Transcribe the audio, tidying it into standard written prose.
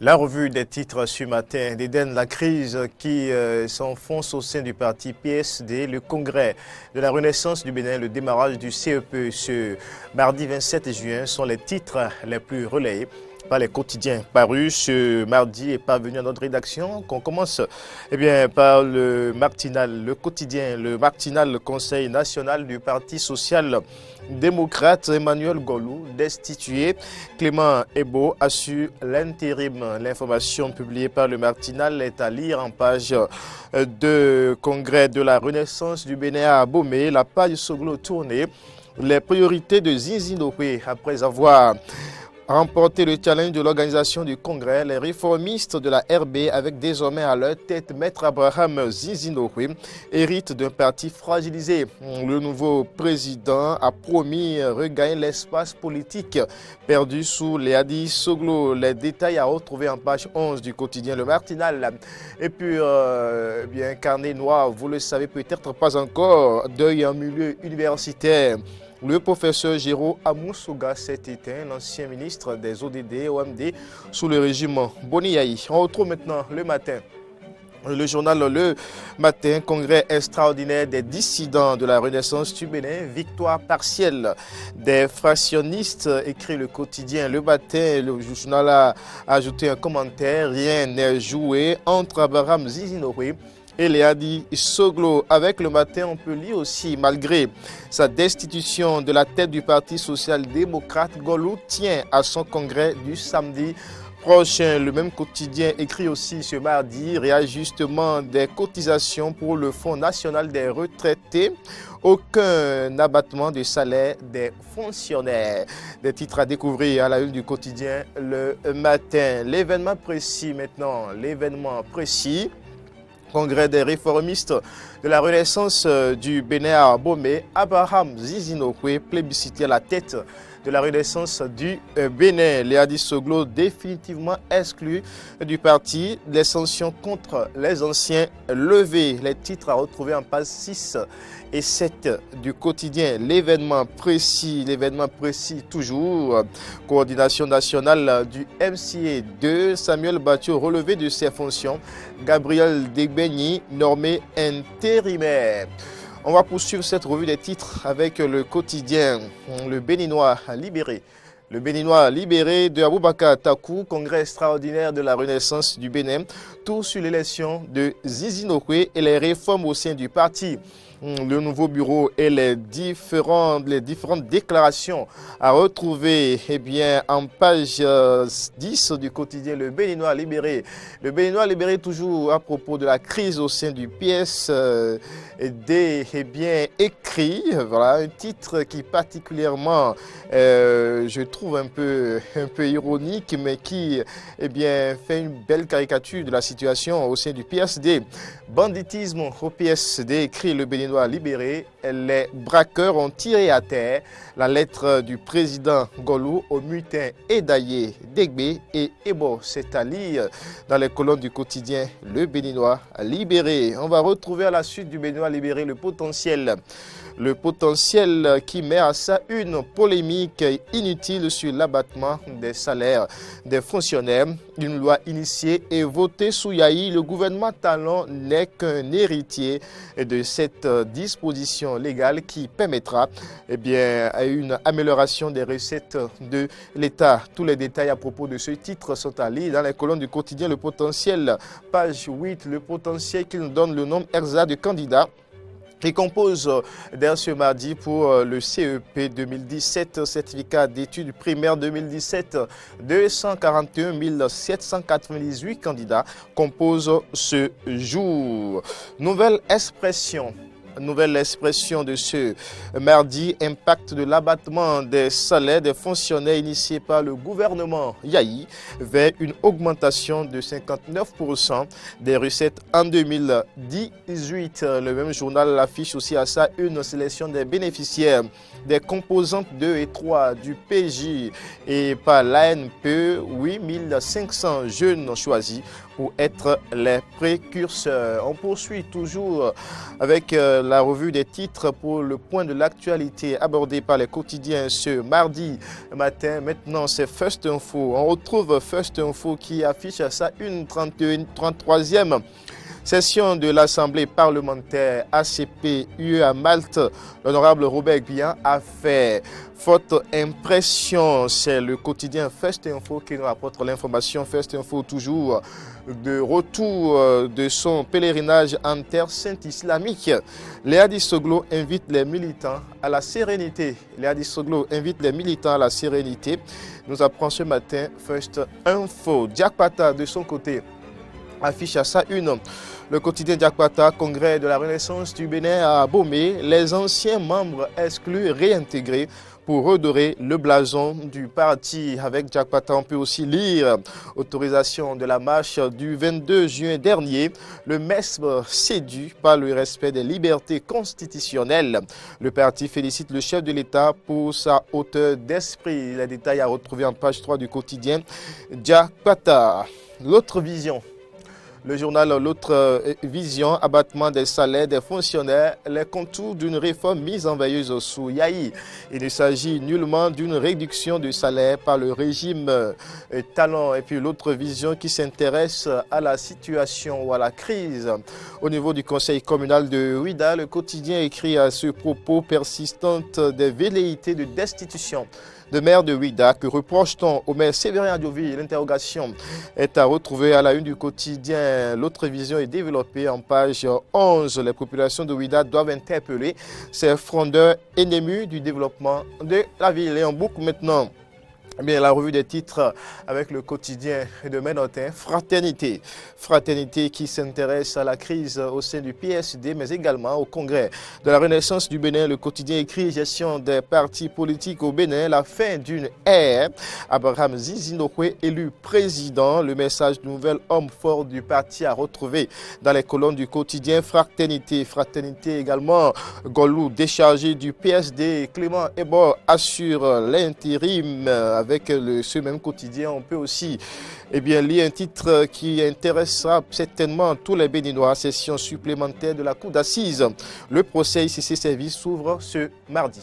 La revue des titres ce matin dédaigne la crise qui s'enfonce au sein du parti PSD, le congrès de la Renaissance du Bénin, le démarrage du CEP ce mardi 27 juin sont les titres les plus relayés par les quotidiens parus ce mardi et parvenus à notre rédaction. Qu'on commence par le matinal, le quotidien, le matinal Conseil national du Parti social-démocrate Emmanuel Golou destitué. Clément Ebo assure l'intérim. L'information publiée par le matinal est à lire en page de congrès de la Renaissance du Bénin à Abomey. La page Soglo tournée. Les priorités de Zizi Ndokwé après avoir remporté le challenge de l'organisation du congrès, les réformistes de la RB avec désormais à leur tête Maître Abraham Zizi Ndokwé hérite d'un parti fragilisé. Le nouveau président a promis regagner l'espace politique perdu sous les Hadi Soglo. Les détails à retrouver en page 11 du quotidien Le Matinal. Et puis, carnet noir, vous le savez peut-être pas encore, deuil en milieu universitaire. Le professeur Géraud Amoussouga s'est éteint, l'ancien ministre des ODD, OMD, sous le régime Boniaï. On retrouve maintenant le matin. Le journal Le Matin, congrès extraordinaire des dissidents de la Renaissance du Bénin, victoire partielle des fractionnistes, écrit le quotidien Le Matin. Le journal a ajouté un commentaire, rien n'est joué entre Abraham Zizi Ndokwé et les Hadi Soglo. Avec Le Matin, on peut lire aussi, malgré sa destitution de la tête du Parti social-démocrate, Golou tient à son congrès du samedi prochain. Le même quotidien écrit aussi ce mardi, réajustement des cotisations pour le Fonds national des retraités. Aucun abattement de salaire des fonctionnaires. Des titres à découvrir à la une du quotidien Le Matin. L'événement précis maintenant, l'événement précis. Congrès des réformistes de la Renaissance du Bénin à Abomey, Abraham Zizi Ndokwé plébiscité à la tête de la Renaissance du Bénin. Les Hadi Soglo définitivement exclus du parti. Les sanctions contre les anciens levées. Les titres à retrouver en page 6 et 7 du quotidien. L'événement précis toujours. Coordination nationale du MCA 2. Samuel Batio relevé de ses fonctions. Gabriel Degbenyi nommé intérimaire. On va poursuivre cette revue des titres avec le quotidien Le Béninois libéré. Le Béninois libéré de Aboubakar Takou, congrès extraordinaire de la Renaissance du Bénin, tout sur l'élection de Zizi Ndokwé et les réformes au sein du parti. Le nouveau bureau et les différentes déclarations à retrouver en page 10 du quotidien Le Béninois libéré. Le Béninois libéré toujours à propos de la crise au sein du PS écrit. Voilà un titre qui particulièrement je trouve un peu ironique mais qui fait une belle caricature de la situation au sein du PSD. Banditisme au PSD, écrit Le Béninois libéré. Les braqueurs ont tiré à terre la lettre du président Golou au mutin Edaye, Degbe et Ebo. C'est à lire dans les colonnes du quotidien Le Béninois libéré. On va retrouver à la suite du Béninois libéré le potentiel. Le potentiel qui met à ça une polémique inutile sur l'abattement des salaires des fonctionnaires. Une loi initiée et votée sous Yahi. Le gouvernement Talon n'est qu'un héritier de cette disposition légale qui permettra une amélioration des recettes de l'État. Tous les détails à propos de ce titre sont à lire dans les colonnes du quotidien Le Potentiel, page 8. Le potentiel qui nous donne le nombre exact de candidats qui compose dès ce mardi pour le CEP 2017, certificat d'études primaires 2017, 241 798 candidats composent ce jour. Nouvelle expression de ce mardi, impact de l'abattement des salaires des fonctionnaires initié par le gouvernement Yahi vers une augmentation de 59% des recettes en 2018. Le même journal affiche aussi à ça une sélection des bénéficiaires des composantes 2 et 3 du PJ et par l'ANPE, 8500 jeunes choisis pour être les précurseurs. On poursuit toujours avec la revue des titres pour le point de l'actualité abordé par les quotidiens ce mardi matin. Maintenant, c'est First Info. On retrouve First Info qui affiche à ça une 33e session de l'Assemblée parlementaire ACP-UE à Malte. L'honorable Robert Guillain a fait forte impression. C'est le quotidien First Info qui nous rapporte l'information. First Info toujours de retour de son pèlerinage en terre sainte islamique. Léa Dissoglo invite les militants à la sérénité. Léa Dissoglo invite les militants à la sérénité. Nous apprend ce matin First Info. Diak Pata de son côté affiche à sa une. Le quotidien Diak Pata, congrès de la Renaissance du Bénin à Bomé, les anciens membres exclus réintégrés pour redorer le blason du parti. Avec Diak Pata, on peut aussi lire autorisation de la marche du 22 juin dernier. Le MESB séduit par le respect des libertés constitutionnelles. Le parti félicite le chef de l'État pour sa hauteur d'esprit. Les détails à retrouver en page 3 du quotidien Diak Pata. L'autre vision. Le journal L'autre vision, abattement des salaires des fonctionnaires, les contours d'une réforme mise en veilleuse sous Yahi. Il ne s'agit nullement d'une réduction du salaire par le régime talent. Et puis l'autre vision qui s'intéresse à la situation ou à la crise. Au niveau du conseil communal de Ouida, le quotidien écrit à ce propos persistante des velléités de destitution de maire de Ouida. Que reproche-t-on au maire Séverin Adjovi? L'interrogation est à retrouver à la une du quotidien. L'autre vision est développée en page 11. Les populations de Ouida doivent interpeller ces frondeurs ennemis du développement de la ville. Et en boucle maintenant la revue des titres avec le quotidien de Ménotin, Fraternité. Fraternité qui s'intéresse à la crise au sein du PSD, mais également au congrès de la Renaissance du Bénin. Le quotidien écrit gestion des partis politiques au Bénin, la fin d'une ère. Abraham Zizinokwe élu président. Le message du nouvel homme fort du parti à retrouver dans les colonnes du quotidien Fraternité. Fraternité également, Golou déchargé du PSD. Clément Ebor assure l'intérim. Avec ce même quotidien, on peut aussi lire un titre qui intéressera certainement tous les Béninois. Session supplémentaire de la Cour d'assises. Le procès ICC Service s'ouvre ce mardi.